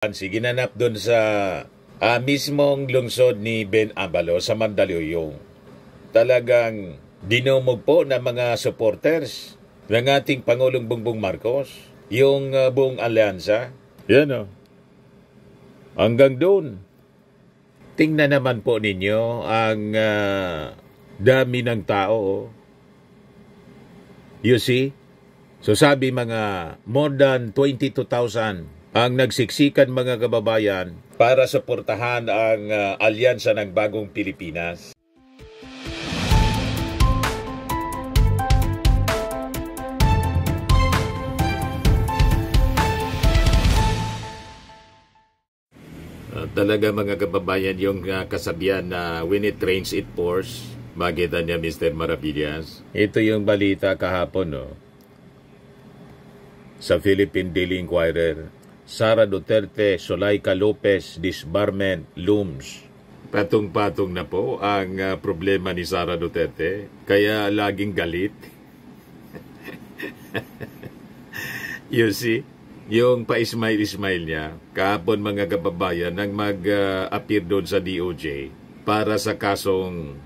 Ginanap doon sa mismong lungsod ni Ben Abalo sa Mandaluyong. Talagang dinumog po ng mga supporters ng ating Pangulong Bongbong Marcos yung buong alyansa. Yan o. Hanggang doon. Tingnan naman po ninyo ang dami ng tao. You see? So sabi mga more than 22,000 ang nagsiksikan mga kababayan para suportahan ang alyansa ng Bagong Pilipinas. Talaga mga kababayan, yung kasabihan na when it rains it pours. Makita niya Mr. Maravillas. Ito yung balita kahapon, no? Sa Philippine Daily Inquirer. Sara Duterte, Zulaika Lopez, disbarment looms. Patong-patong na po ang problema ni Sara Duterte. Kaya laging galit. You see? Yung pa-smile-smile niya, kahapon mga kababayan, nang mag-appear doon sa DOJ para sa kasong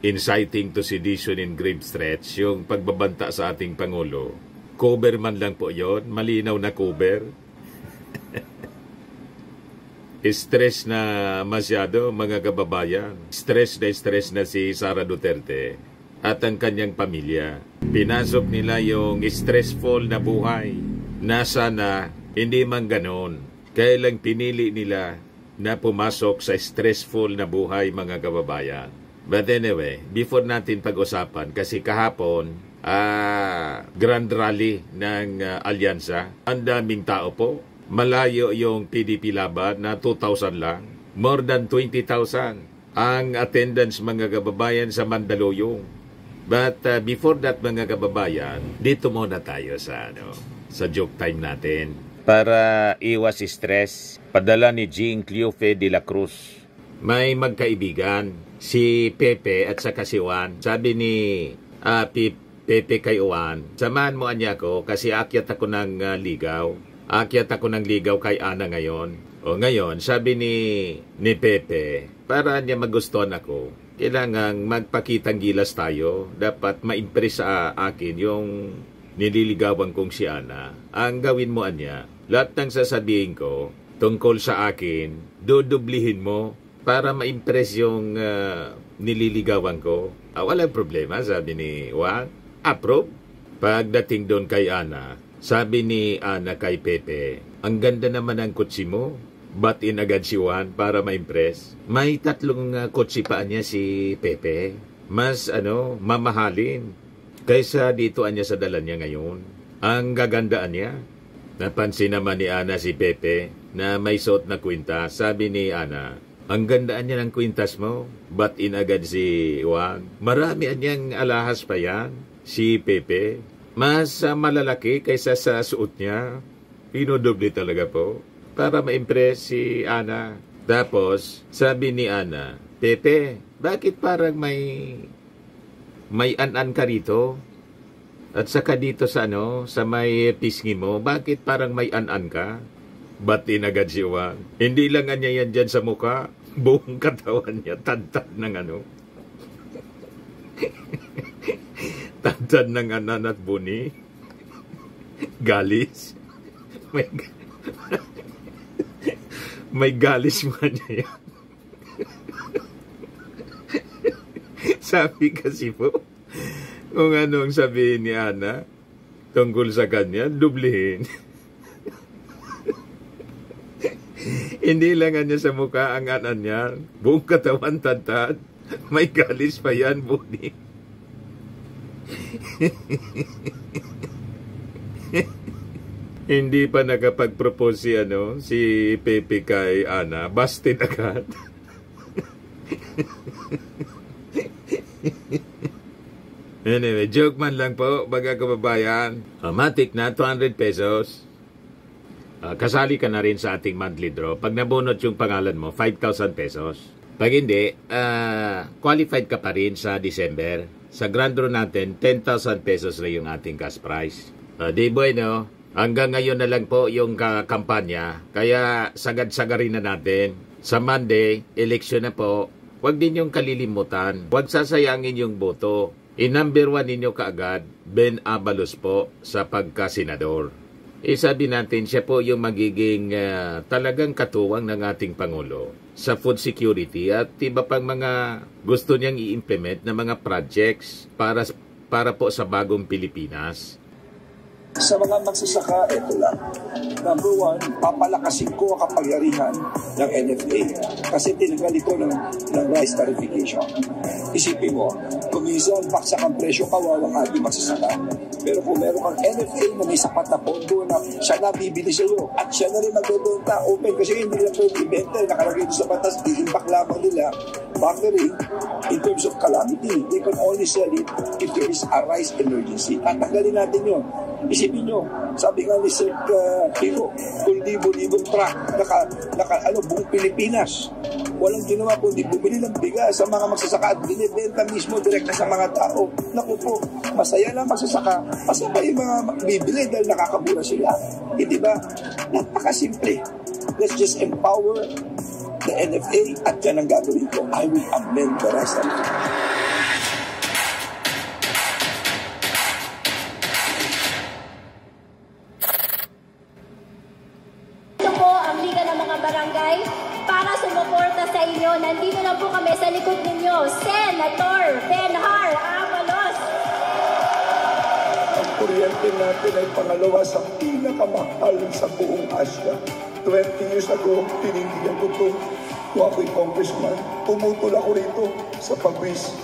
inciting to sedition in grave threats, yung pagbabanta sa ating Pangulo. Cover man lang po yon, malinaw na cover. Stress na masyado mga kababayan. Stress na si Sara Duterte at ang kanyang pamilya. Pinasok nila yung stressful na buhay na sana hindi man ganon. Kaya lang pinili nila na pumasok sa stressful na buhay mga kababayan. But anyway, before natin pag-usapan, kasi kahapon grand rally ng alyansa, ang daming tao po. Malayo yung PDP laban na 2,000 lang. More than 20,000 ang attendance mga kababayan sa Mandaluyong. But before that mga kababayan, dito muna tayo sa joke time natin. Para iwas stress, padala ni Jean Cleofe de la Cruz. May magkaibigan, si Pepe at saka si Juan. Sabi ni Pepe kay Juan, samahan mo anya ko kasi akyat ako ng ligaw. Akyat ako ng ligaw kay Ana ngayon. O ngayon, sabi ni Pepe, para niya magustuhan ako, kailangang magpakitang gilas tayo. Dapat ma-impress sa akin yung nililigawan kong si Ana. Ang gawin mo anya, lahat ng sasabihin ko tungkol sa akin, dudublihin mo para ma-impress yung nililigawan ko. Walang problema, sabi ni Juan. Approve. Pagdating doon kay Ana, sabi ni Ana kay Pepe, ang ganda naman ang kutsi mo. Batin agad si Juan para ma-impress. May 3 kutsi pa niya si Pepe. Mas mamahalin kaysa dito niya sa dala niya ngayon. Ang gagandaan niya. Napansin naman ni Ana si Pepe na may suot na kwintas. Sabi ni Ana, ang gandaan niya ng kwintas mo. Batin agad si Juan. Marami niyang alahas pa yan. Si Pepe. Mas malalaki kaysa sa suot niya. Pinodoble talaga po. Para ma-impress si Ana. Tapos, sabi ni Ana, Pepe, bakit parang may an-an ka rito? At saka dito sa sa may pisngi mo, bakit parang may an-an ka? Batin agad si Juan. Hindi lang niya yan dyan sa mukha. Buong katawan niya, tad-tad ng Tantad ng anan at buni. Galis. May galis mo niya yan. Sabi kasi po, kung anong sabihin ni Ana tungkol sa kanya, dublihin. Hindi lang niya sa mukha ang anan niya. Buong katawan tantad. May galis pa yan, buni. Hindi pa nakapag-propose si Pepe kay Ana. Busted agad. Anyway, joke man lang po, baga kababayan. Matik na, 200 pesos. Kasali ka na rin sa ating monthly draw. Pag nabunot yung pangalan mo, 5,000 pesos. Pag hindi, qualified ka pa rin sa December. Sa grand draw natin, 10,000 pesos na yung ating cash prize. Di bueno, Hanggang ngayon na lang po yung kampanya, kaya sagad-sagarin na natin. Sa Monday, eleksyon na po. Huwag din yung kalilimutan. Huwag sasayangin yung boto. I-number 1 ninyo kaagad, Ben Abalos po sa pagkasenador. Sabi natin, siya po yung magiging talagang katuwang ng ating Pangulo sa food security at iba pang mga gusto niyang i-implement na mga projects para po sa bagong Pilipinas. Sa mga magsasaka, ito lang. Number 1, papalakasin ko ang kapangyarihan ng NFA kasi tinanggal ito ng rice tarification. Isipin mo, kung minsan baksak ang presyo, kawawang ating magsasaka. Pero kung meron kang NFA na may sapat na pondo na siya na bibili sa iyo at siya na rin magbebenta open kasi hindi nila pwede ibenta, nakalagay ito sa batas, i-impact lamang nila factory in terms of calamity. They can only sell it if there is a rice emergency. Tatanggalin natin yun. Isipin nyo, sabi nga ni Sir Kiko, kung libo-libong truck, buong Pilipinas, walang ginawa kundi bumili ng bigas sa mga magsasaka at binibenta mismo direkta sa mga tao. Naku po, masaya lang magsasaka, masaya yung mga bibili dahil nakakabura sila. Hindi ba? Napakasimple. Let's just empower the NFA at yan ang gagawin ko. I will amend the rest of it. Barangay, para sumuporta sa inyo, nandito na po kami sa likod ninyo, Senator Benhar Abalos. Ang kuryente natin ay pangalawa sa pinakamahal sa buong Asia. 20 years ago, tinindigan ko ito. Kung ako'y congressman, tumutol ako rito sa pagwis.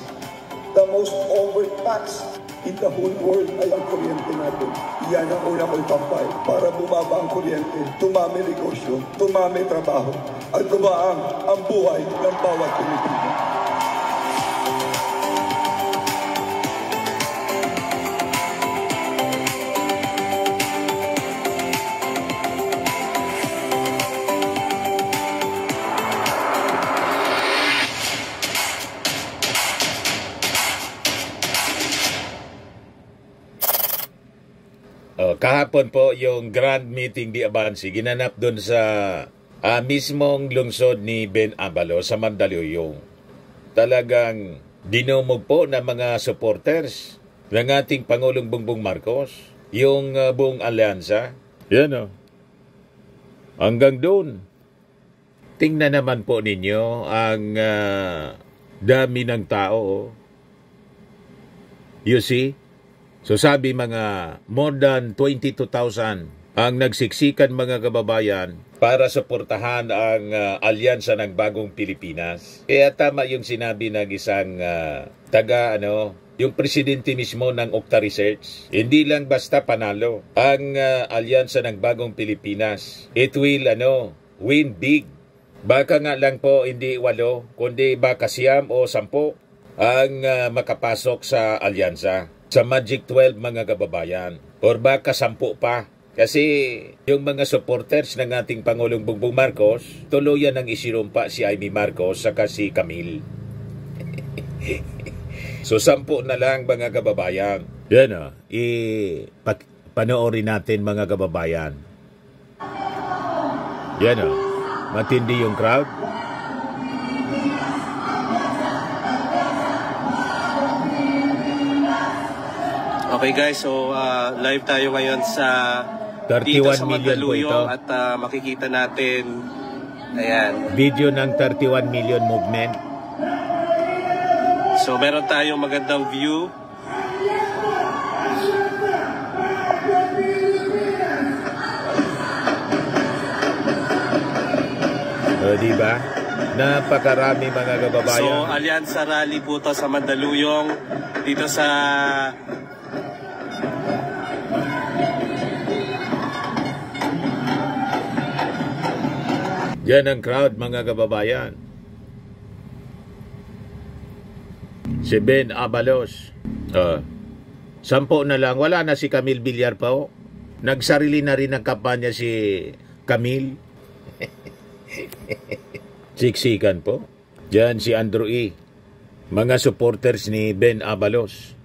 The most overtaxed in the whole world ay ang kuryente natin. Yan ang una ko ipapay para bumaba ang kuryente, tumami negosyo, tumami trabaho, at gumaang ang buhay ng bawat Pilipino. Kahapon po yung grand meeting di Abansi ginanap doon sa mismong lungsod ni Ben Abalos sa Mandaluyong. Talagang dinumog po ng mga supporters ng ating Pangulong Bongbong Marcos yung buong alyansa. Yan o. Hanggang doon. Tingnan naman po ninyo ang dami ng tao. You see? So sabi mga more than 22,000 ang nagsiksikan mga kababayan para suportahan ang alyansa ng Bagong Pilipinas. Kaya tama yung sinabi ng isang yung presidente mismo ng Okta Research. Hindi lang basta panalo ang alyansa ng Bagong Pilipinas. It will win big. Baka nga lang po hindi 8, kundi baka 9 o 10 ang makapasok sa alyansa. Sa Magic 12 mga kababayan. Or baka 10 pa. Kasi yung mga supporters ng ating Pangulong Bongbong Marcos, tuluyan ng isirumpa si Amy Marcos saka si Camille. So 10 na lang mga kababayan. Yan panoorin natin mga kababayan. Yan matindi yung crowd. Okay guys, so live tayo ngayon sa 31 dito sa million po ito. At makikita natin, ayan. Video ng 31 million movement. So meron tayong magandang view. Diba? Napakarami mga kababayan. So Alyansa Rally po to sa Mandaluyong dito sa yan ang crowd mga kababayan. Si Ben Abalos. 10 na lang. Wala na si Camille Villar pa o. Nagsarili na rin ng kampanya si Camille. Siksikan po. Diyan si Andrew E. Mga supporters ni Ben Abalos.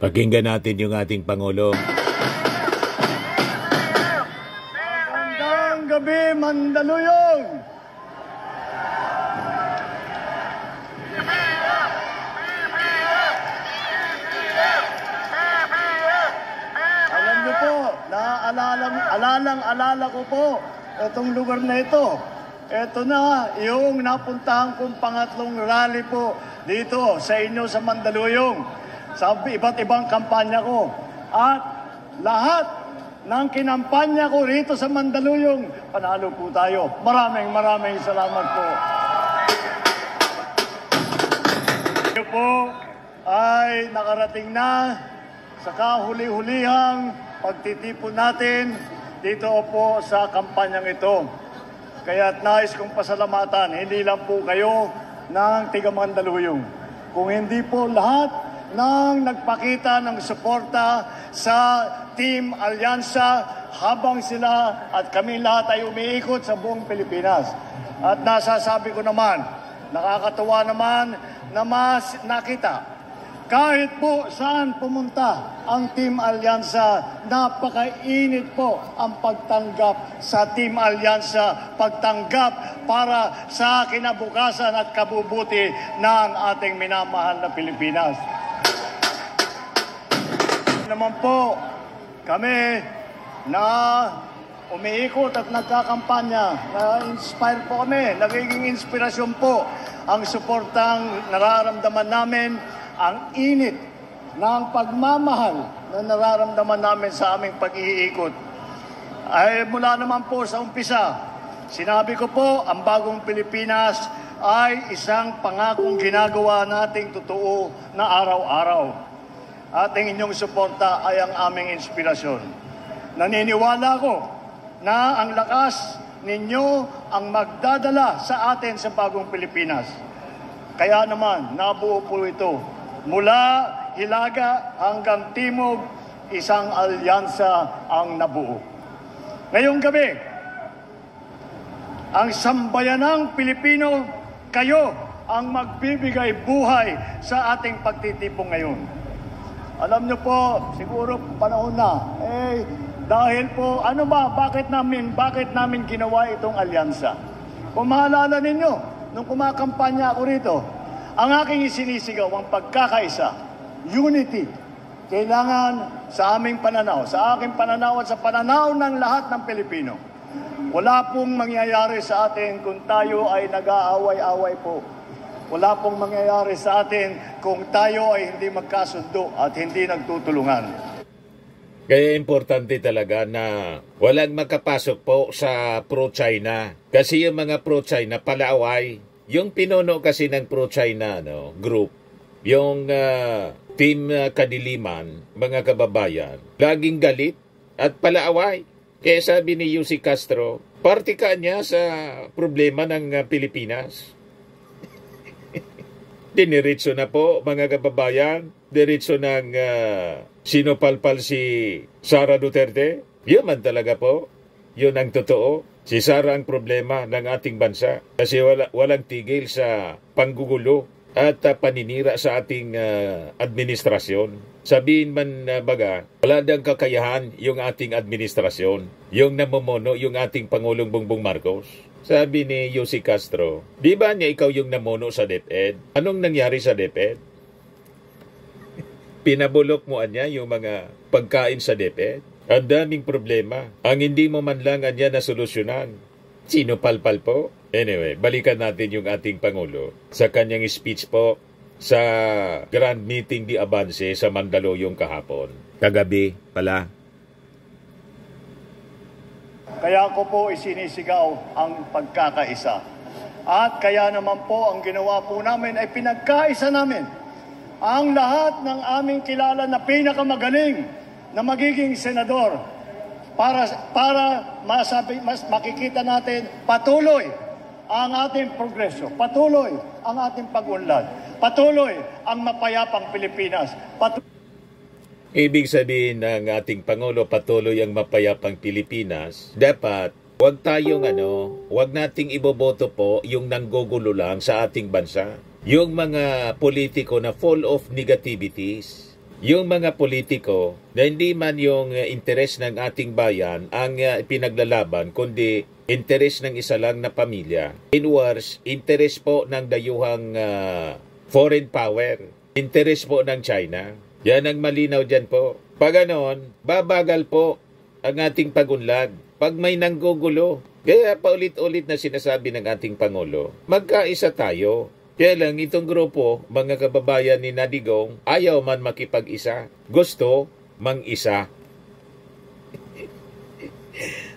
Pakinggan natin yung ating Pangulo. Magandang gabi, Mandaluyong! Alam niyo po, alalang-alala ko po itong lugar na ito. Ito na yung napuntahan kong pangatlong rally po dito sa inyo sa Mandaluyong. Sa iba't ibang kampanya ko. At lahat ng kinampanya ko rito sa Mandaluyong, panalo po tayo. Maraming salamat po. Ito po ay nakarating na sa kahuli-hulihang pagtitipon natin dito po sa kampanyang ito. Kaya nais kong pasalamatan, hindi lang po kayo ng tiga Mandaluyong. Kung hindi po lahat nang nagpakita ng suporta sa Team Alyansa habang sila at kami lahat ay umiikot sa buong Pilipinas. At nasasabi ko naman, nakakatuwa naman na mas nakita. Kahit po saan pumunta ang Team Alyansa, napakainit po ang pagtanggap sa Team Alyansa, pagtanggap para sa kinabukasan at kabubuti ng ating minamahal na Pilipinas. Naman po kami na umiikot at nagkakampanya, na-inspire po kami, nagiging inspirasyon po ang suportang nararamdaman namin, ang init ng pagmamahal na nararamdaman namin sa aming pag-iikot. Ay mula naman po sa umpisa, sinabi ko po, ang bagong Pilipinas ay isang pangakong ginagawa nating totoo na araw-araw. Ating inyong suporta ay ang aming inspirasyon. Naniniwala ko na ang lakas ninyo ang magdadala sa atin sa bagong Pilipinas. Kaya naman, nabuo po ito. Mula Hilaga hanggang Timog, isang alyansa ang nabuo. Ngayong gabi, ang sambayanang Pilipino, kayo ang magbibigay buhay sa ating pagtitipon ngayon. Alam nyo po, siguro panahon na. Dahil po, bakit namin ginawa itong alyansa? Kung maalala ninyo, nung kumakampanya ako rito, ang aking isinisigaw, ang pagkakaisa, unity. Kailangan sa aming pananaw, sa aking pananaw at sa pananaw ng lahat ng Pilipino. Wala pong mangyayari sa atin kung tayo ay nag-aaway-away po. Wala pong mangyayari sa atin kung tayo ay hindi magkasundo at hindi nagtutulungan. Kaya importante talaga na walang makapasok po sa pro-China. Kasi yung mga pro-China palaaway. Yung pinuno kasi ng pro-China group, yung Team Kadiliman, mga kababayan, laging galit at palaaway. Kaya sabi ni Yussi Castro, parte ka niya sa problema ng Pilipinas. Diniritso na po, mga kababayan. Diritso ng sinupalpal si Sara Duterte. Yun man talaga po. Yun ang totoo. Si Sara ang problema ng ating bansa. Kasi walang tigil sa panggugulo at paninira sa ating administrasyon. Sabihin man baga, wala dang kakayahan yung ating administrasyon. Yung namumuno, yung ating Pangulong Bongbong Marcos. Sabi ni Yussi Castro, di ba niya ikaw yung namuno sa DepEd? Anong nangyari sa DepEd? Pinabulok mo niya yung mga pagkain sa DepEd? Ang daming problema. Ang hindi mo man lang niya na solusyonan. Sino palpal po? Anyway, balikan natin yung ating Pangulo sa kanyang speech po sa Grand Meeting di Avance sa Mandaluyong kahapon. Kagabi pala. Kaya ko po isinisigaw ang pagkakaisa. At kaya naman po ang ginawa po namin ay pinagkaisa namin ang lahat ng aming kilala na pinakamagaling na magiging senador para makikita natin patuloy ang ating progreso, patuloy ang ating pag-unlad, patuloy ang mapayapang Pilipinas, Ibig sabihin ng ating Pangulo, patuloy ang mapayapang Pilipinas, dapat wag nating iboboto po yung nanggugulo lang sa ating bansa. Yung mga politiko na full of negativities, yung mga politiko na hindi man yung interes ng ating bayan ang pinaglalaban, kundi interes ng isa lang na pamilya. In words, interes po ng dayuhang foreign power, interes po ng China. Yan ang malinaw dyan po. Pag ganon, babagal po ang ating pagunlad pag may nanggugulo. Kaya paulit-ulit na sinasabi ng ating Pangulo, magkaisa tayo. Kaya lang itong grupo, mga kababayan ni Nadigong, ayaw man makipag-isa. Gusto mang-isa.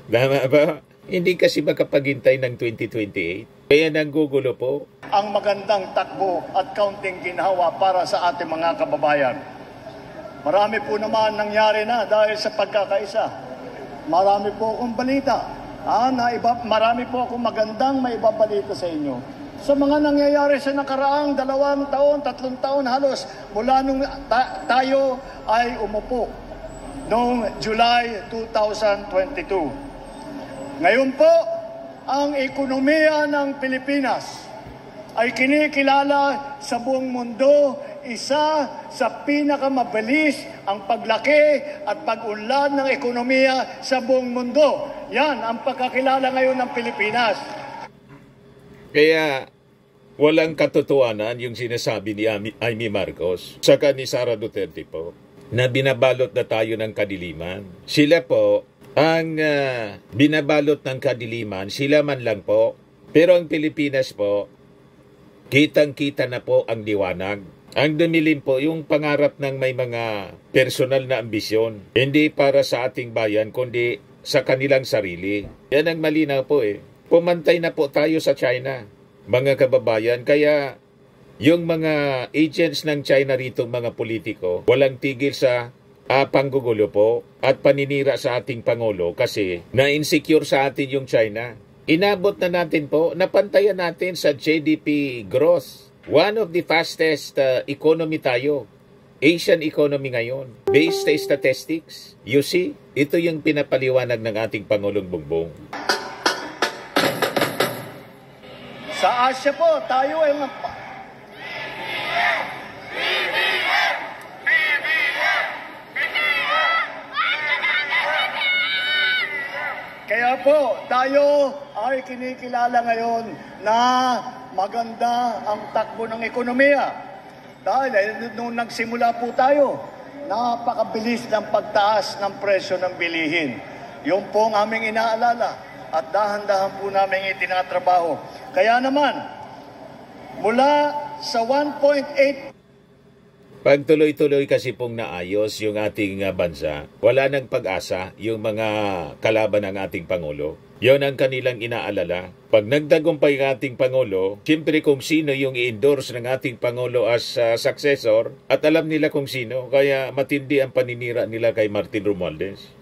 Tama ba? Hindi kasi makapaghintay ng 2028. Kaya nanggugulo po. Ang magandang takbo at kaunting ginhawa para sa ating mga kababayan. Marami po naman nangyari na dahil sa pagkakaisa. Marami po akong balita. Marami po akong magandang maibabalita sa inyo. Sa mga nangyayari sa nakaraang 2 taon, 3 taon halos mula nung tayo ay umupo noong July 2022. Ngayon po, ang ekonomiya ng Pilipinas ay kinikilala sa buong mundo, isa sa pinakamabilis ang paglaki at pag-unlad ng ekonomiya sa buong mundo. Yan ang pagkakilala ngayon ng Pilipinas. Kaya walang katotohanan yung sinasabi ni Amy Marcos saka ni Sara Duterte po na binabalot na tayo ng kadiliman. Sila po ang binabalot ng kadiliman, sila man lang po. Pero ang Pilipinas po, kitang-kita na po ang liwanag. Ang dumilim po yung pangarap ng may mga personal na ambisyon. Hindi para sa ating bayan, kundi sa kanilang sarili. Yan ang malinaw po eh. Pumantay na po tayo sa China, mga kababayan. Kaya yung mga agents ng China rito, mga politiko, walang tigil sa panggugulo po at paninira sa ating Pangulo kasi na-insecure sa atin yung China. Inabot na natin po, napantayan natin sa GDP growth. One of the fastest economy tayo. Asian economy ngayon. Based sa statistics. You see, ito yung pinapaliwanag ng ating Pangulong Bongbong. Sa Asia po, tayo ay Kaya po, tayo ay kinikilala ngayon na maganda ang takbo ng ekonomiya. Dahil nung nagsimula po tayo, napakabilis ng pagtaas ng presyo ng bilihin. Yung po ang aming inaalala at dahan-dahan po namin itinatrabaho. Kaya naman, mula sa 1.8 pag tuloy-tuloy kasi pong naayos yung ating bansa, wala nang pag-asa yung mga kalaban ng ating Pangulo. Yon ang kanilang inaalala. Pag nagtagumpay ang ating Pangulo, siyempre kung sino yung i-endorse ng ating Pangulo as successor, at alam nila kung sino, kaya matindi ang paninira nila kay Martin Romualdez.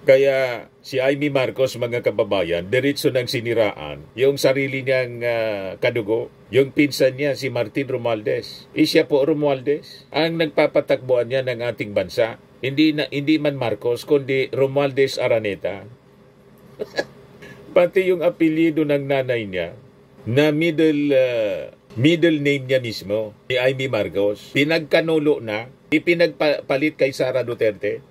Kaya si Amy Marcos, mga kababayan, diretso ng siniraan yung sarili niyang kadugo. Yung pinsan niya, si Martin Romualdez. Siya po Romualdez ang nagpapatakbuhan niya ng ating bansa. Hindi man Marcos, kundi Romualdez Araneta. Pati yung apelyido ng nanay niya, na middle name niya mismo, ni Amy Marcos, pinagkanulo na, ipinagpalit kay Sara Duterte.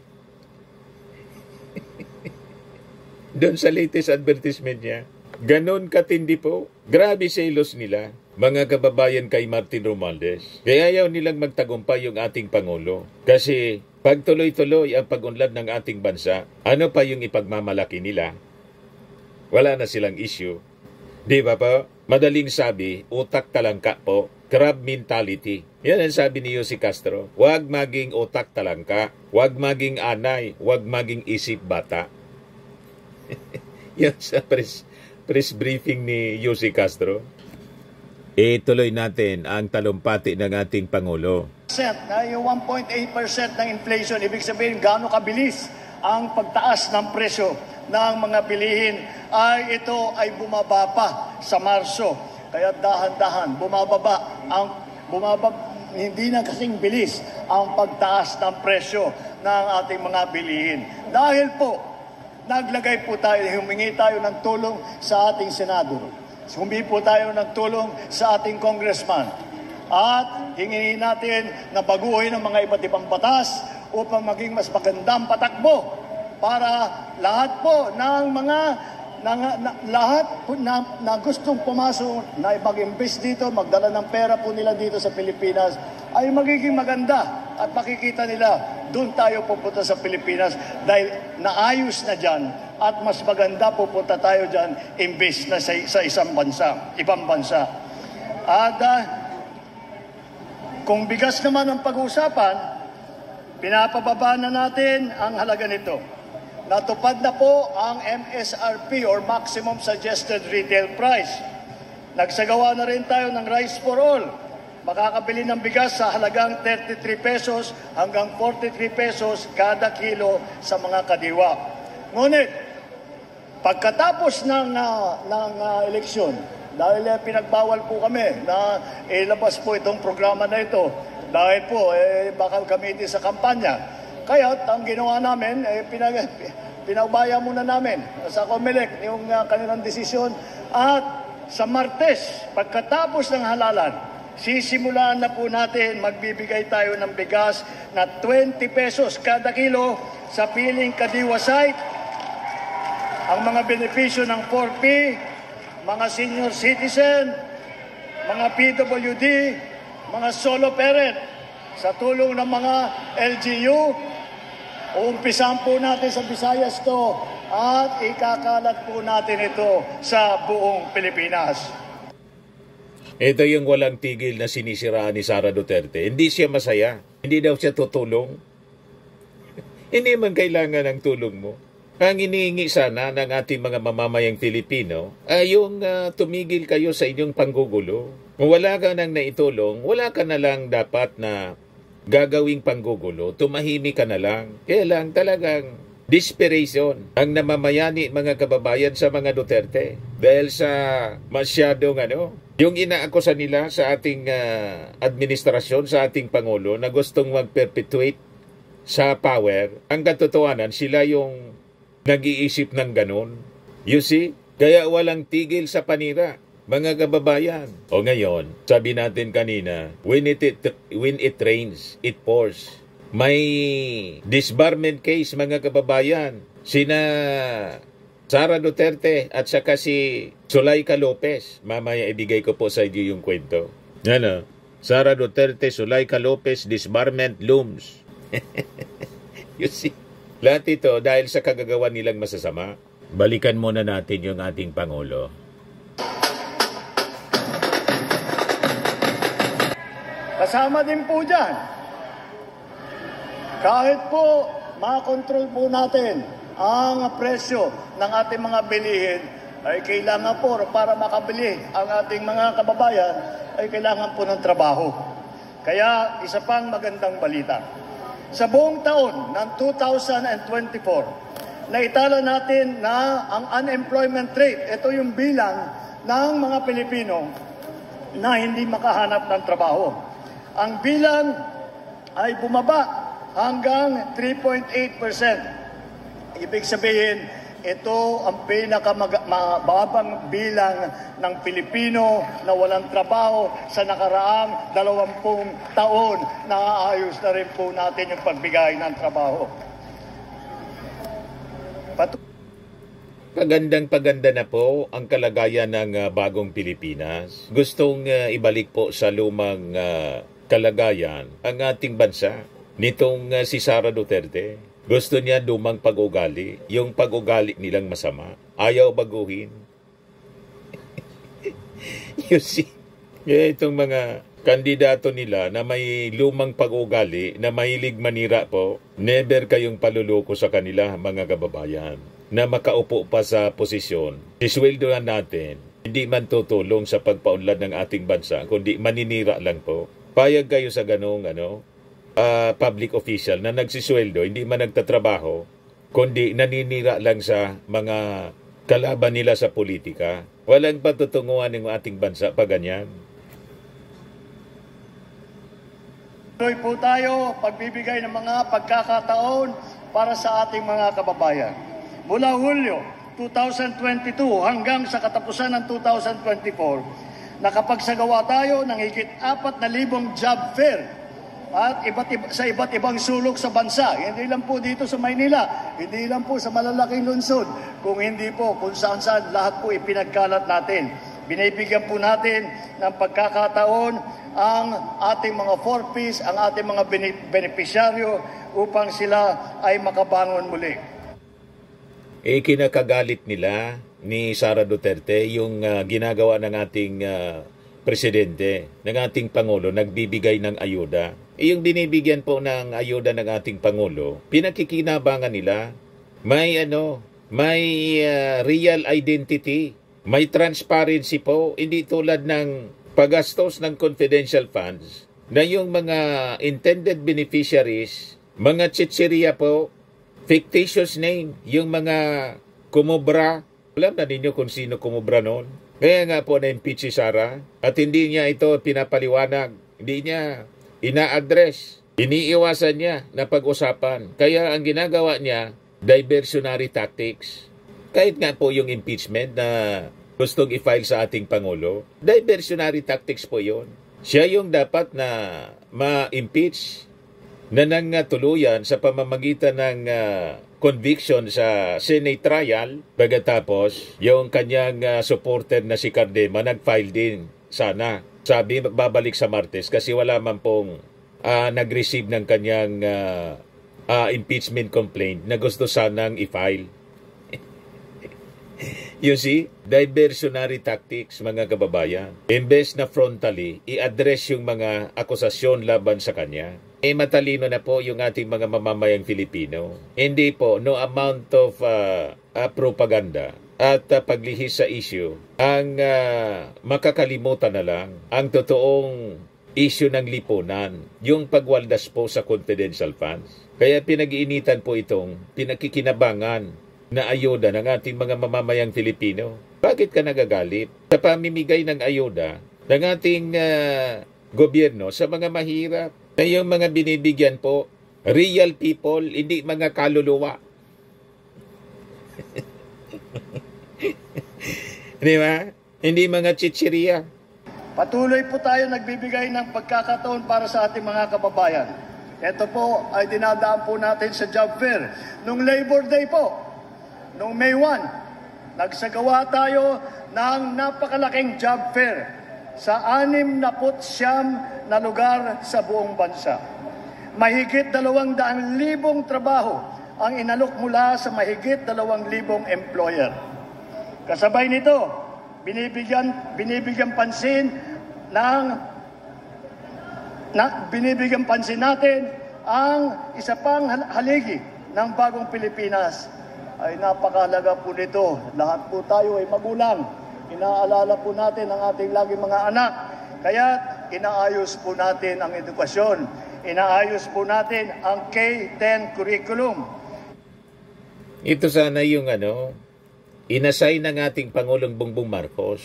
Doon sa latest advertisement niya. Ganon katindi po. Grabe selos nila, mga kababayan kay Martin Romualdez. Kaya ayaw nilang magtagumpay yung ating Pangulo. Kasi pag tuloy-tuloy ang pag-unlad ng ating bansa, ano pa yung ipagmamalaki nila? Wala na silang issue. Di ba po? Madaling sabi, utak talangka po. Crab mentality. Yan ang sabi ni Jose Castro. Huwag maging utak talangka. Huwag maging anay. Huwag maging isip bata. Yan sa press briefing ni Jose Castro. Tuloy natin ang talumpati ng ating Pangulo. Na yung 1.8% ng inflation, ibig sabihin gaano kabilis ang pagtaas ng presyo ng mga bilihin ay ito ay bumaba pa sa Marso. Kaya dahan-dahan bumababa, hindi na kasing bilis ang pagtaas ng presyo ng ating mga bilihin. Dahil po, naglagay po tayo, humingi tayo ng tulong sa ating Senado. Humingi po tayo ng tulong sa ating congressman. At hingin natin na baguhin ang mga iba't ibang batas upang maging mas magandang patakbo para lahat po ng mga lahat po na gustong pumasok na mag-invest dito, magdala ng pera po nila dito sa Pilipinas ay magiging maganda at makikita nila doon tayo pupunta sa Pilipinas dahil naayos na dyan at mas maganda pupunta tayo dyan invest na sa isang bansa, ibang bansa. At kung bigas naman ang pag-uusapan, pinapababa na natin ang halaga nito. Natupad na po ang MSRP or Maximum Suggested Retail Price. Nagsagawa na rin tayo ng Rice for All. Makakabili ng bigas sa halagang 33 pesos hanggang 43 pesos kada kilo sa mga kadiwa. Ngunit, pagkatapos ng eleksyon, dahil pinagbawal po kami na ilabas po itong programa na ito, dahil po baka gamitin sa kampanya. Kaya ang ginawa namin, pinaubaya muna namin sa COMELEC yung kanilang desisyon. At sa Martes, pagkatapos ng halalan, sisimulan na po natin, magbibigay tayo ng bigas na 20 pesos kada kilo sa piling kadiwa site. Ang mga benepisyo ng 4P, mga senior citizen, mga PWD, mga solo parent, sa tulong ng mga LGU, uumpisan po natin sa Visayas to at ikakalat po natin ito sa buong Pilipinas. Ito yung walang tigil na sinisiraan ni Sara Duterte. Hindi siya masaya. Hindi daw siya tutulong. Hindi man kailangan ng tulong mo. Ang iniingi sana ng ating mga mamamayang Pilipino ay yung tumigil kayo sa inyong panggugulo. Kung wala ka nang naitulong, wala ka na lang dapat na gagawing panggugulo. Tumahimik ka na lang. Kaya lang talagang desperation ang namamayani mga kababayan sa mga Duterte. Dahil sa masyadong yung inaakusa nila sa ating administrasyon, sa ating Pangulo na gustong mag-perpetuate sa power, ang katotohanan sila yung nag-iisip ng ganun. You see? Kaya walang tigil sa panira, mga kababayan. O ngayon, sabi natin kanina, when it rains, it pours. May disbarment case, mga kababayan. Sina Sara Duterte at saka si Zuleika Lopez. Mamaya ibigay ko po sa inyo yung kwento. Sara Duterte, Zuleika Lopez, disbarment looms. You see? Lahat ito dahil sa kagagawa nilang masasama. Balikan muna natin yung ating Pangulo. Kasama din po dyan, kahit po makontrol po natin ang presyo ng ating mga bilihin, ay kailangan po para makabili ang ating mga kababayan, ay kailangan po ng trabaho. Kaya isa pang magandang balita. Sa buong taon ng 2024, naitala natin na ang unemployment rate, ito yung bilang ng mga Pilipino na hindi makahanap ng trabaho. Ang bilang ay bumaba hanggang 3.8%. Ibig sabihin, ito ang pinakamababang bilang ng Pilipino na walang trabaho sa nakaraang 20 taon. Naaayos na rin po natin yung pagbigay ng trabaho. Pagandang-paganda na po ang kalagayan ng bagong Pilipinas. Gustong ibalik po sa lumang kalagayan ang ating bansa nitong si Sara Duterte. Gusto niya lumang pag-ugali, yung pag-ugali nilang masama. Ayaw baguhin. You see, itong mga kandidato nila na may lumang pag-ugali, na mahilig manira po, never kayong paluluko sa kanila, mga kababayan, na makaupo pa sa posisyon. Isweldohan natin, hindi man tutulong sa pagpaunlad ng ating bansa, kundi maninira lang po. Payag kayo sa ganong public official na nagsisweldo, hindi man nagtatrabaho, kundi naninira lang sa mga kalaban nila sa politika. Walang patutunguhan ng ating bansa pa ganyan. Tuloy po tayo pagbibigay ng mga pagkakataon para sa ating mga kababayan. Mula Hulyo 2022 hanggang sa katapusan ng 2024, Nakapagsagawa tayo ng higit 4,000 job fair at sa iba't ibang sulok sa bansa. Hindi lang po dito sa Maynila, hindi lang po sa malalaking lungsod, kung hindi po kung saan-saan lahat po ipinagkalat natin. Binibigyan po natin ng pagkakataon ang ating mga 4Ps, ang ating mga benepisyaryo upang sila ay makabangon muli. Kinakagalit nila ni Sara Duterte yung ginagawa ng ating presidente, ng ating Pangulo, nagbibigay ng ayuda. Yung binibigyan po ng ayuda ng ating Pangulo, pinakikinabangan nila, may real identity, may transparency po, hindi tulad ng paggastos ng confidential funds na yung mga intended beneficiaries, mga chichirya po, fictitious name, yung mga kumubra. Alam na ninyo kung sino kumubra noon. Kaya nga po na-impeach si Sara at hindi niya ito pinapaliwanag, hindi niya ina-address, iniiwasan niya na pag-usapan. Kaya ang ginagawa niya, diversionary tactics. Kahit nga po yung impeachment na gustong i-file sa ating Pangulo, diversionary tactics po yun. Siya yung dapat na ma-impeach na nang tuluyan sa pamamagitan ng conviction sa Senate trial. Pagkatapos, yung kanyang supporter na si Cardema nag-file din sana. Sabi, babalik sa Martes kasi wala man pong nag-receive ng kanyang impeachment complaint na gusto sanang i-file. You see, diversionary tactics, mga kababayan. Imbes na frontally, i-address yung mga akusasyon laban sa kanya. Matalino na po yung ating mga mamamayang Filipino. Hindi po, no amount of propaganda at paglihis sa issue ang makakalimutan na lang ang totoong issue ng lipunan, yung pagwaldas po sa confidential funds. Kaya pinag-iinitan po itong pinakikinabangan na ayuda ng ating mga mamamayang Filipino. Bakit ka nagagalit sa pamimigay ng ayuda ng ating gobyerno sa mga mahirap? Na yung mga binibigyan po, real people, hindi mga kaluluwa. Di ba? Hindi mga chichirya. Patuloy po tayo nagbibigay ng pagkakataon para sa ating mga kababayan. Ito po ay dinadaan po natin sa job fair. Nung Labor Day po, nung May 1, nagsagawa tayo ng napakalaking job fair sa 69 na lugar sa buong bansa. Mahigit 200,000 trabaho ang inalok mula sa mahigit 2,000 employer. Kasabay nito, binibigyan pansin natin ang isa pang haligi ng bagong Pilipinas. Ay napakahalaga po nito. Lahat po tayo ay magulang. Inaalala po natin ang ating laging mga anak. Kaya inaayos po natin ang edukasyon. Inaayos po natin ang K-10 curriculum. Ito sana yung inassign ng ating Pangulong Bongbong Marcos.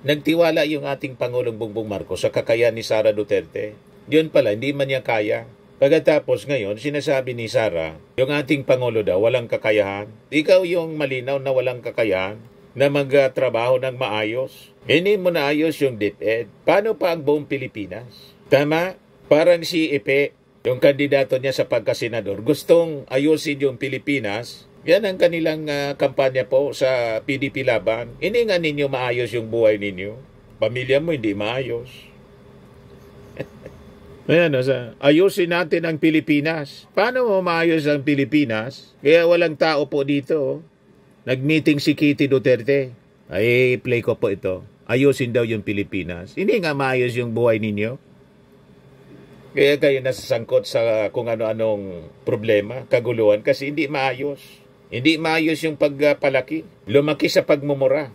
Nagtiwala yung ating Pangulong Bongbong Marcos sa kakayahan ni Sara Duterte. Yun pala, hindi man niya kaya. Pagkatapos ngayon, sinasabi ni Sara, yung ating Pangulo daw, walang kakayahan. Ikaw yung malinaw na walang kakayahan na magtrabaho ng maayos. Hindi mo na ayos yung DepEd. Paano pa ang buong Pilipinas? Tama? Parang si Epe, yung kandidato niya sa pagkasenador, gustong ayusin yung Pilipinas. Yan ang kanilang kampanya po sa PDP Laban. Hindi nga ninyo maayos yung buhay ninyo. Pamilya mo hindi maayos. Ayan, ayusin natin ang Pilipinas. Paano mo maayos ang Pilipinas? Kaya walang tao po dito. Nag-meeting si Kitty Duterte. Ay, play ko po ito. Ayusin daw yung Pilipinas. Hindi nga maayos yung buhay ninyo. Kaya kayo nasasangkot sa kung ano-anong problema, kaguluhan, kasi hindi maayos. Hindi maayos yung pagpalaki. Lumaki sa pagmumura.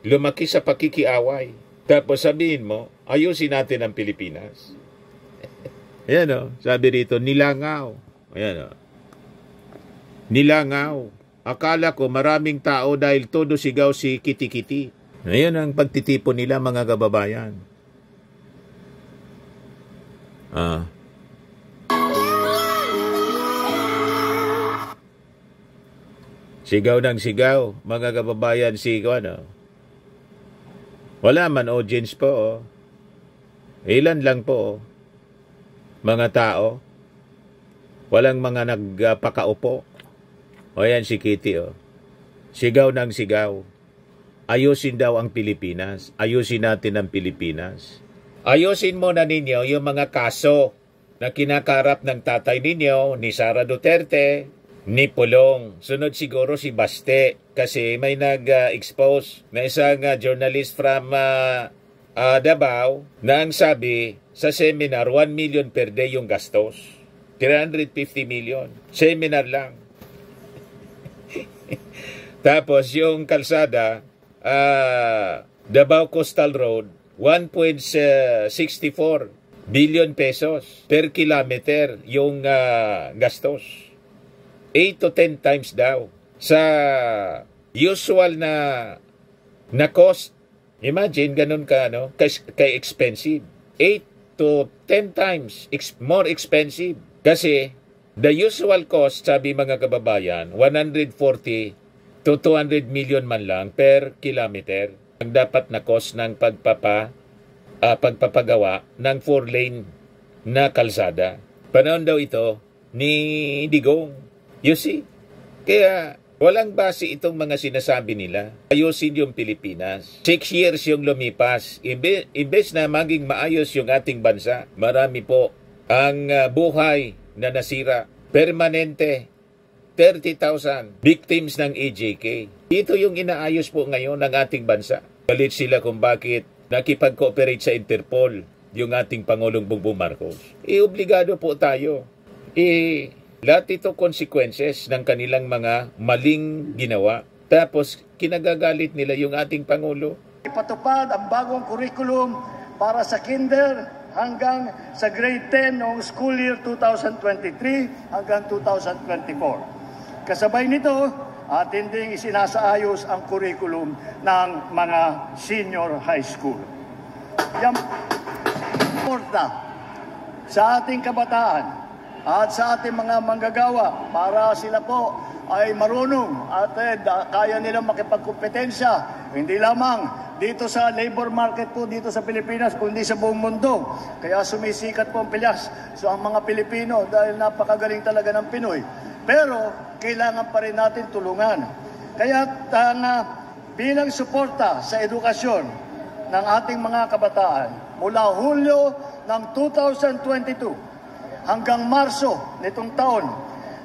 Lumaki sa pakikiaway. Tapos sabihin mo, ayusin natin ang Pilipinas. Ayan sabi rito, nilangaw. Ayan nilangaw. Akala ko maraming tao dahil todo sigaw si Kiti-Kiti. Ayan ang pagtitipon nila, mga kababayan. Sigaw ng sigaw, mga kababayan, Wala man audience po. Oh. Ilan lang po. Oh. Mga tao. Walang mga nagpakaupo. O yan si Kitty. Oh. Sigaw ng sigaw. Ayusin daw ang Pilipinas. Ayusin natin ang Pilipinas. Ayusin muna ninyo yung mga kaso na kinakarap ng tatay ninyo, ni Sara Duterte, ni Pulong. Sunod siguro si Baste kasi may nag-expose na isang journalist from Davao na ang sabi sa seminar 1 million per day yung gastos. 350 million. Seminar lang. Tapos yung kalsada, Davao Coastal Road, 1.64 billion pesos per kilometer yung gastos. 8 to 10 times daw sa usual na cost. Imagine ganun ka kay expensive. 8 to 10 times more expensive. Kasi the usual cost, sabi mga kababayan, 140 to 200 million man lang per kilometer ang dapat na cost ng pagpapagawa ng 4-lane na kalsada. Panahon daw ito ni Digong. You see? Kaya walang base itong mga sinasabi nila. Ayusin yung Pilipinas. 6 years yung lumipas. Imbes na maging maayos yung ating bansa, marami po ang buhay na nasira. Permanente. 30,000 victims ng EJK. Ito yung inaayos po ngayon ng ating bansa. Galit sila kung bakit nakipag-cooperate sa Interpol yung ating Pangulong Bongbong Marcos. Obligado po tayo. Lahat ito consequences ng kanilang mga maling ginawa. Tapos kinagagalit nila yung ating Pangulo. Ipatupad ang bagong curriculum para sa kinder hanggang sa grade 10 noong school year 2023 hanggang 2024. Kasabay nito, atin ding isinasaayos ang curriculum ng mga senior high school. Yan porta sa ating kabataan at sa ating mga manggagawa para sila po ay marunong at kaya nilang makipagkompetensya hindi lamang dito sa labor market po dito sa Pilipinas kundi sa buong mundo. Kaya sumisikat po ang Pilyas sa mga Pilipino dahil napakagaling talaga ng Pinoy. Pero kailangan pa rin natin tulungan. Kaya bilang suporta sa edukasyon ng ating mga kabataan, mula Hulyo ng 2022 hanggang Marso nitong taon,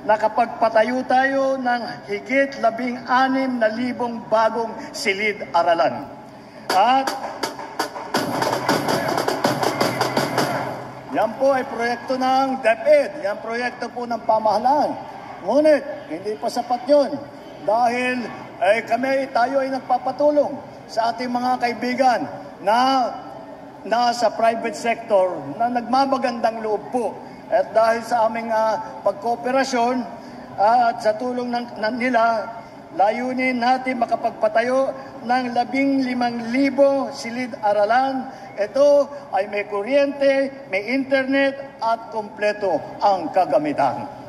nakapagpatayo tayo ng higit 16,000 bagong silid-aralan. At yan po ay proyekto ng DepEd, yan proyekto po ng pamahalaan. Ngunit, hindi pa sapat yun dahil tayo ay nagpapatulong sa ating mga kaibigan na nasa private sector na nagmamagandang loob po. At dahil sa aming pagkooperasyon at sa tulong nila, layunin natin makapagpatayo ng 15,000 silid-aralan. Ito ay may kuryente, may internet at kompleto ang kagamitan.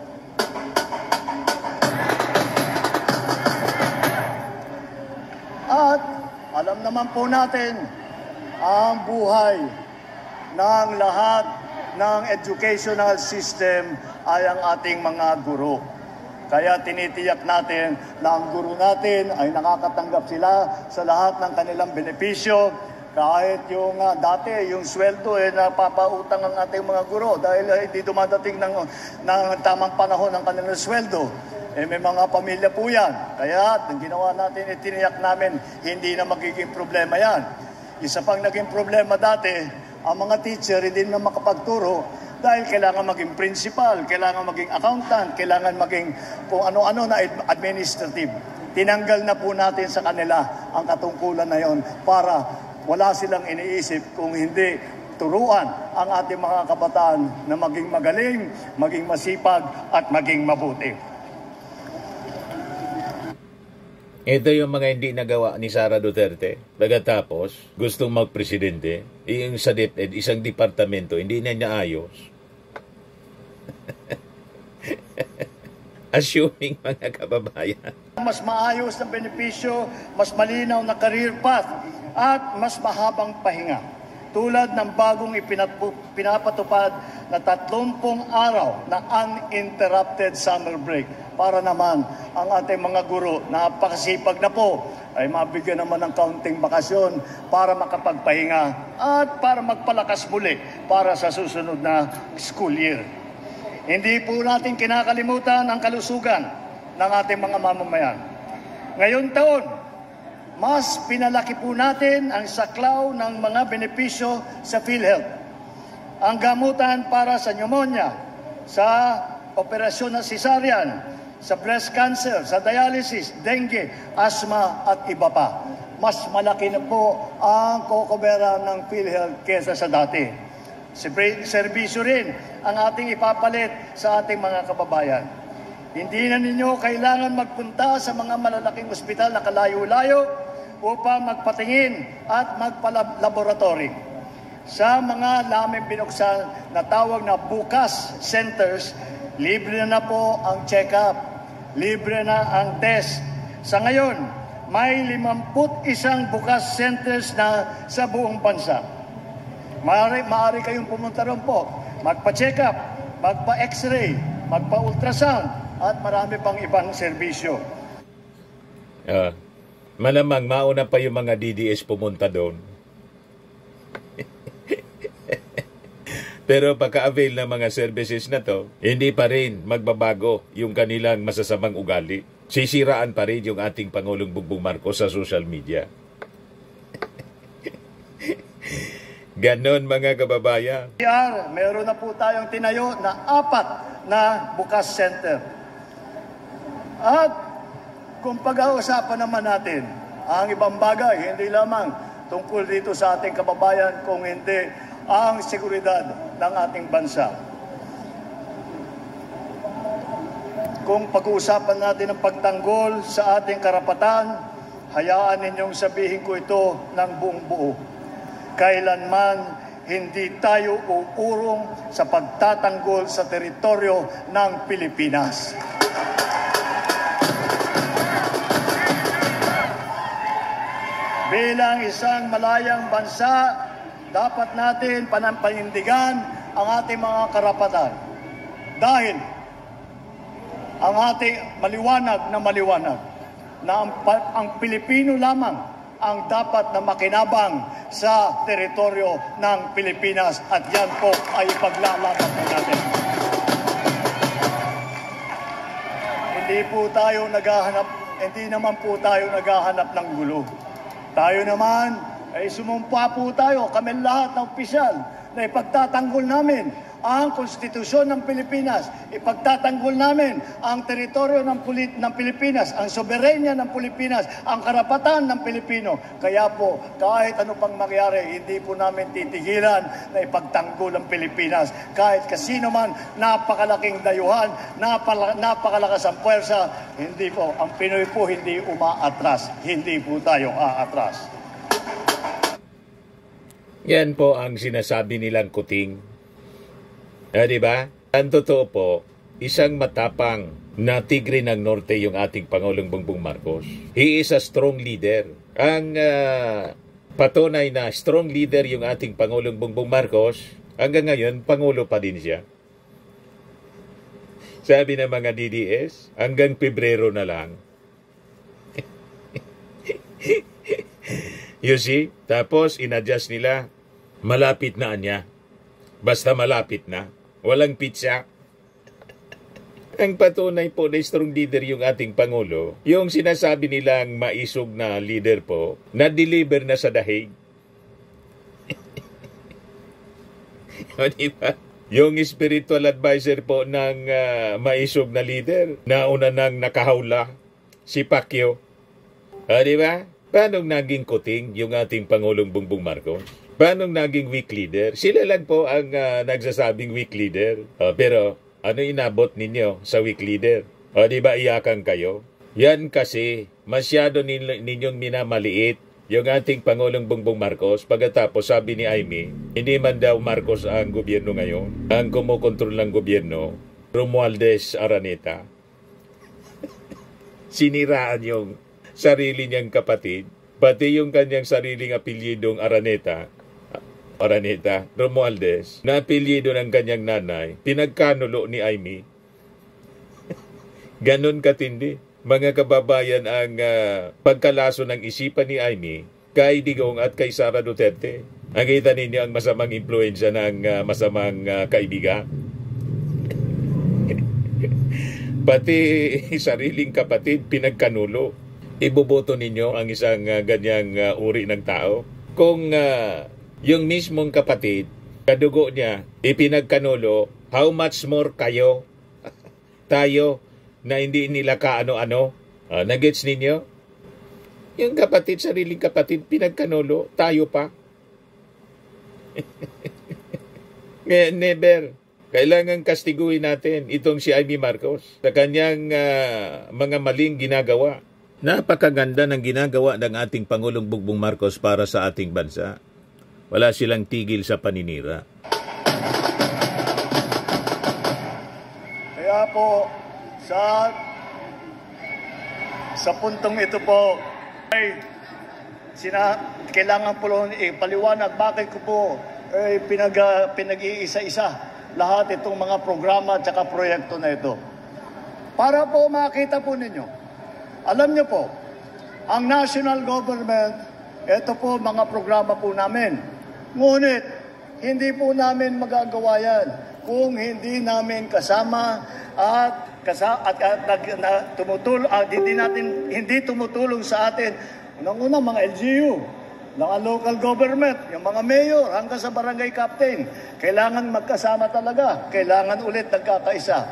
At alam naman po natin ang buhay ng lahat ng educational system ay ang ating mga guro. Kaya tinitiyak natin na ang guro natin ay nakakatanggap sila sa lahat ng kanilang benepisyo. Kahit yung dati, yung sweldo napapautang ang ating mga guro dahil hindi dumadating ng tamang panahon ng kanilang sweldo. May mga pamilya po yan. Kaya ang ginawa natin, tiniyak namin, hindi na magiging problema yan. Isa pang naging problema dati, ang mga teacher hindi na makapagturo dahil kailangan maging principal, kailangan maging accountant, kailangan maging kung ano-ano na administrative. Tinanggal na po natin sa kanila ang katungkulan na yon para wala silang iniisip kung hindi turuan ang ating mga kabataan na maging magaling, maging masipag at maging mabuti. Ito yung mga hindi nagawa ni Sara Duterte. Pagkatapos, gustong magpresidente, yung sa DepEd, isang departamento, hindi na niya ayos. Assuming mga kababayan. Mas maayos na benepisyo, mas malinaw na career path at mas mahabang pahinga, tulad ng bagong pinapatupad na 30 araw na uninterrupted summer break. Para naman ang ating mga guro, napakasipag na po, ay mabigyan naman ng kaunting bakasyon para makapagpahinga at para magpalakas muli para sa susunod na school year. Hindi po natin kinakalimutan ang kalusugan ng ating mga mamamayan. Ngayong taon, mas pinalaki po natin ang saklaw ng mga benepisyo sa PhilHealth. Ang gamutan para sa pneumonia, sa operasyon na cesarean, sa breast cancer, sa dialysis, dengue, asthma at iba pa. Mas malaki na po ang kokobera ng PhilHealth kesa sa dati. Serbisyo rin ang ating ipapalit sa ating mga kababayan. Hindi na ninyo kailangan magpunta sa mga malalaking ospital na kalayo-layo upang magpatingin at magpalaboratory. Sa mga namin binuksan na tawag na bukas centers, libre na po ang check-up, libre na ang test. Sa ngayon, may 51 bukas centers na sa buong bansa. Maaari kayong pumunta ron po, magpa-check-up, magpa-x-ray, magpa-ultrasound, at marami pang ibang serbisyo. Malamang mauna pa yung mga DDS pumunta doon. Pero pagka-avail ng mga services na to, hindi pa rin magbabago yung kanilang masasamang ugali. Sisiraan pa rin yung ating Pangulong Bongbong Marcos sa social media. Ganon mga kababayan. Meron na po tayong tinayo na 4 na bukas center. At kung pag-uusapan naman natin ang ibang bagay, hindi lamang tungkol dito sa ating kababayan, kung hindi ang seguridad ng ating bansa. Kung pag-uusapan natin ang pagtanggol sa ating karapatan, hayaan ninyong sabihin ko ito ng buong buo. Kailanman hindi tayo uurong sa pagtatanggol sa teritoryo ng Pilipinas. Bilang isang malayang bansa, dapat natin panampanindigan ang ating mga karapatan. Dahil ang ating maliwanag na ang Pilipino lamang ang dapat na makinabang sa teritoryo ng Pilipinas, at yan po ay ipaglalaban po natin. Hindi naman po tayo naghahanap ng gulo. Tayo naman ay sumumpa po tayo, kami lahat ng opisyal, na ipagtatanggol namin ang konstitusyon ng Pilipinas, ipagtatanggol namin ang teritoryo ng Pilipinas, ang soberenya ng Pilipinas, ang karapatan ng Pilipino. Kaya po, kahit ano pang mangyari, hindi po namin titigilan na ipagtanggol ang Pilipinas. Kahit kasino man, napakalaking dayuhan, napakalakas ang puwersa, hindi po, ang Pinoy po hindi umaatras. Hindi po tayo aatras. Yan po ang sinasabi nilang kuting. Diba? Ang totoo po, isang matapang na tigre ng norte yung ating Pangulong Bongbong Marcos. He is a strong leader. Ang patunay na strong leader yung ating Pangulong Bongbong Marcos, hanggang ngayon, Pangulo pa din siya. Sabi ng mga DDS, hanggang Pebrero na lang. You see? Tapos, inadjust nila, malapit na niya. Basta malapit na. Walang pizza. Ang patunay po na strong leader yung ating Pangulo, yung sinasabi nilang maisog na leader po, na-deliver na sa dahig. O diba? Yung spiritual advisor po ng maisog na leader, nauna nang nakahawla, si Pacquiao. O diba? Paano naging kuting yung ating Pangulong Bongbong Marcos? Paano naging weak leader? Sila lang po ang nagsasabing weak leader. Pero ano inabot ninyo sa weak leader? O di ba iyakan kayo? Yan kasi masyado ninyong minamaliit yung ating Pangulong Bongbong Marcos. Pagkatapos sabi ni Amy, hindi man daw Marcos ang gobyerno ngayon. Ang kumukontrol ng gobyerno, Romualdez Araneta. Siniraan yung sarili niyang kapatid. Pati yung kanyang sariling apelyidong Araneta, Romualdez, na apelyido ng kanyang nanay, pinagkanulo ni Amy. Ganon katindi. Mga kababayan, ang pagkalaso ng isipan ni Amy kay Digong at kay Sara Duterte. Ang kita ninyo ang masamang impluensya ng masamang kaibigan. Pati sariling kapatid pinagkanulo. Iboboto ninyo ang isang ganyang uri ng tao. Kung yung mismong kapatid, kadugo niya, ipinagkanulo, how much more kayo, tayo, na hindi nila kaano-ano. Nagets ninyo? Yung kapatid, sariling kapatid, pinagkanulo, tayo pa. Never. Kailangan kastiguhin natin itong si Amy Marcos sa kanyang mga maling ginagawa. Napakaganda ng ginagawa ng ating Pangulong Bongbong Marcos para sa ating bansa. Wala silang tigil sa paninira. Kaya po, sa puntong ito po, ay kailangan po ipaliwanag bakit ko po pinag-iisa-isa lahat itong mga programa at saka proyekto na ito. Para po makita po ninyo, alam nyo po, ang national government, ito po mga programa po namin. Ngunit, hindi po namin magagawa yan kung hindi namin kasama at hindi tumutulong sa atin unang-una mga LGU, mga local government, yung mga mayor hanggang sa barangay captain. Kailangan magkasama talaga, kailangan ulit nagkakaisa.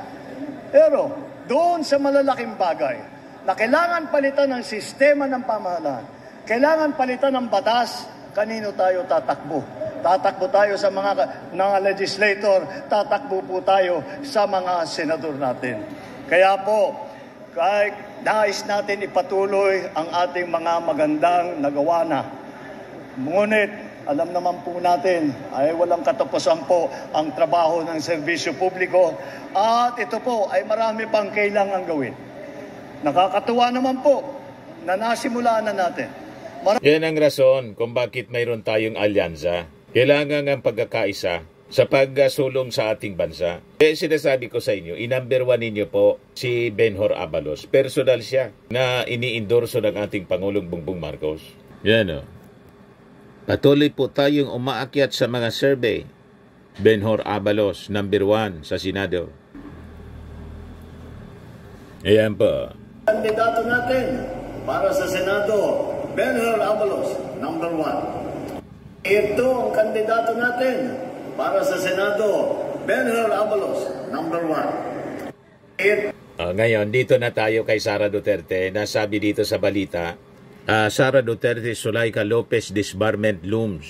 Pero doon sa malalaking bagay na kailangan palitan ng sistema ng pamahalaan, kailangan palitan ng batas, kanino tayo tatakbo? Tatakbo tayo sa mga legislator, tatakbo po tayo sa mga senador natin. Kaya po, kahit nais natin ipatuloy ang ating mga magandang nagawa na. Ngunit, alam naman po natin, ay walang katapusan po ang trabaho ng serbisyo publiko at ito po ay marami pang kailangan gawin. Nakakatuwa naman po na nasimulaan na natin. Yan ang rason kung bakit mayroon tayong alyansa. Kailangan ang pagkakaisa sa pagsulong sa ating bansa. Sinasabi ko sa inyo, i-number 1 ninyo po si Benhur Abalos. Personal siya na ini-endorso ng ating Pangulong Bongbong Marcos. Yan o. Patuloy po tayong umaakyat sa mga survey. Benhur Abalos, number 1 sa Senado. Ayan po. Kandidato natin para sa Senado, Benhur Abalos, number 1. Ito ang kandidato natin para sa Senado, Benhur Abalos, number 1. Ngayon, dito na tayo kay Sara Duterte. Nasabi dito sa balita, Sara Duterte, Zulaika Lopez disbarment looms.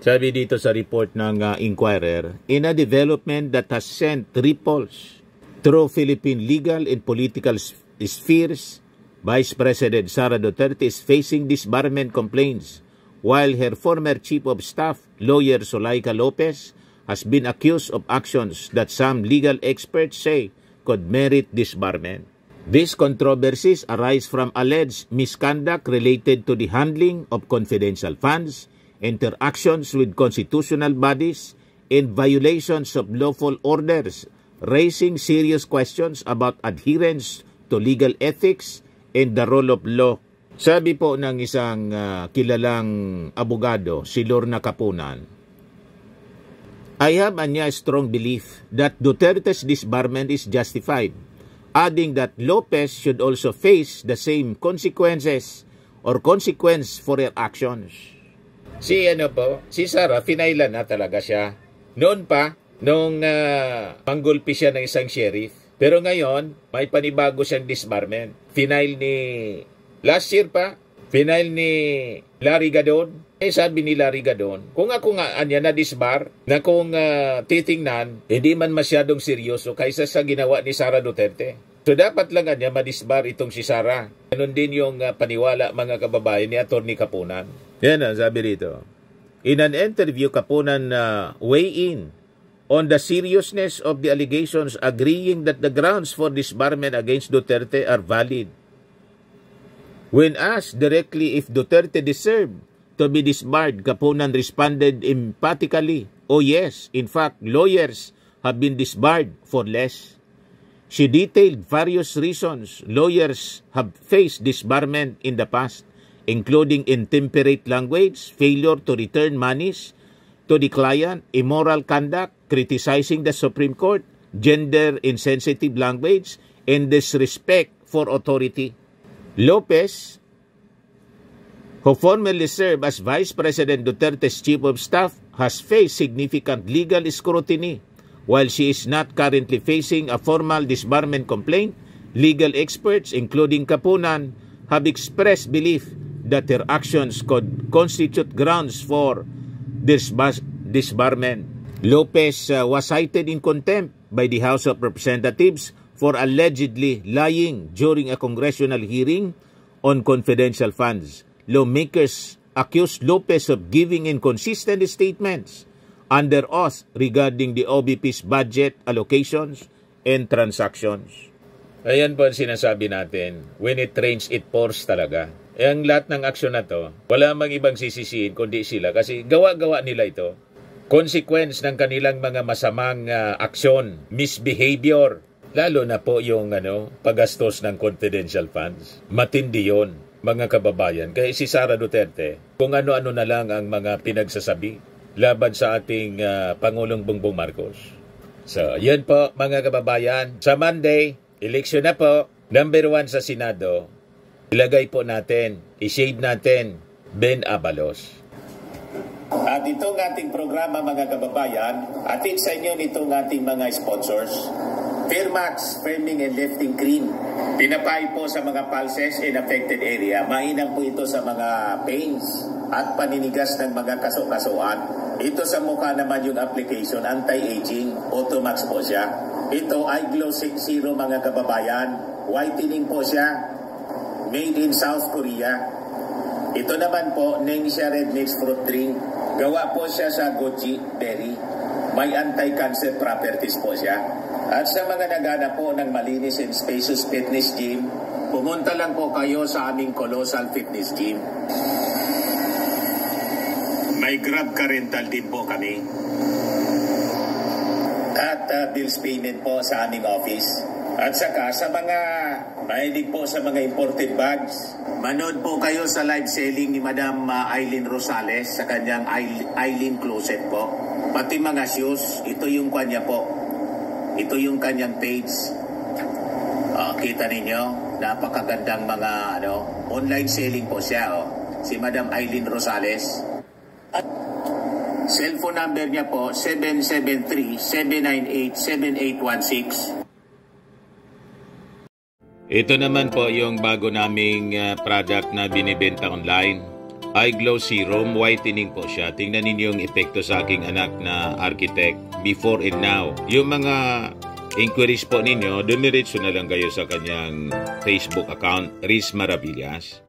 Sabi dito sa report ng Inquirer, in a development that has sent ripples through Philippine legal and political spheres, Vice President Sara Duterte is facing disbarment complaints, while her former Chief of Staff, lawyer Zulaika Lopez, has been accused of actions that some legal experts say could merit disbarment. These controversies arise from alleged misconduct related to the handling of confidential funds, interactions with constitutional bodies, and violations of lawful orders, raising serious questions about adherence to legal ethics and the rule of law. Sabi po ng isang kilalang abogado, si Lorna Kapunan, I have a strong belief that Duterte's disbarment is justified, adding that Lopez should also face the same consequence for her actions. Si Sara, finailan na talaga siya. Noon pa, nung panggulpi siya ng isang sheriff. Pero ngayon, may panibago siyang disbarment. Final ni last year pa, final ni Larry Gadon. Sabi ni Larry Gadon, kung ako nga anya na disbar, na kung titingnan, hindi man masyadong seryoso kaysa sa ginawa ni Sara Duterte. So dapat lang anya madisbar itong si Sara. Ganon din yung paniwala mga kababayan ni Atty. Kapunan. Yan ang sabi rito. In an interview, Kapunan weigh in on the seriousness of the allegations, agreeing that the grounds for disbarment against Duterte are valid. When asked directly if Duterte deserved to be disbarred, Kapunan responded emphatically, "Oh yes, in fact, lawyers have been disbarred for less." She detailed various reasons lawyers have faced disbarment in the past, including intemperate language, failure to return monies to the client, immoral conduct, criticizing the Supreme Court, gender-insensitive language, and disrespect for authority. Lopez, who formerly served as Vice President Duterte's Chief of Staff, has faced significant legal scrutiny. While she is not currently facing a formal disbarment complaint, legal experts, including Kapunan, have expressed belief that her actions could constitute grounds for disbarment. Lopez was cited in contempt by the House of Representatives for allegedly lying during a congressional hearing on confidential funds. Lawmakers accused Lopez of giving inconsistent statements under oath regarding the OBP's budget allocations and transactions. Ayan po ang sinasabi natin, when it rains, it pours talaga. Ang lahat ng aksyon na to, wala mang ibang sisisihin kundi sila kasi gawa-gawa nila ito. Consequence ng kanilang mga masamang aksyon, misbehavior, lalo na po yung paggastos ng confidential funds. Matindi yun, mga kababayan. Kaya si Sara Duterte, kung ano-ano na lang ang mga pinagsasabi laban sa ating Pangulong Bongbong Marcos. So, yan po mga kababayan. Sa Monday, eleksyon na po. Number 1 sa Senado. Ilagay po natin, i-shade natin, Ben Abalos. At itong ating programa mga kababayan, atin sa inyo nitong ating mga sponsors. Fairmax, Firming and Lifting Cream. Pinapay po sa mga pulses in affected area. Mainam po ito sa mga pains at paninigas ng mga kaso-kasuan. Ito sa mukha naman yung application, anti-aging, Automax po siya. Ito ay Glow Zero mga kababayan. Whitening po siya. Made in South Korea. Ito naman po, Ningxia Red Mix Fruit Drink. Gawa po siya sa goji berry. May anti-cancer properties po siya. At sa mga nagana po ng malinis and spacious fitness gym, pumunta lang po kayo sa aming Colossal Fitness Gym. May Grab Car Rental din po kami. At bills payment po sa aming office. At saka sa mga mahilig po sa mga imported bags, manood po kayo sa live selling ni Madam Aileen Rosales sa kanyang Aileen Closet po. Pati mga shoes, ito yung kanya po. Ito yung kanyang page. Kita ninyo, napakagandang mga online selling po siya. Si Madam Aileen Rosales. At cellphone number niya po, 773-798-7816. Ito naman po yung bago naming product na binibenta online. iGlow Serum Whitening po siya. Tingnan ninyo yung epekto sa aking anak na architect before and now. Yung mga inquiries po ninyo, dumiretso na lang kayo sa kanyang Facebook account, Riz Maravillas.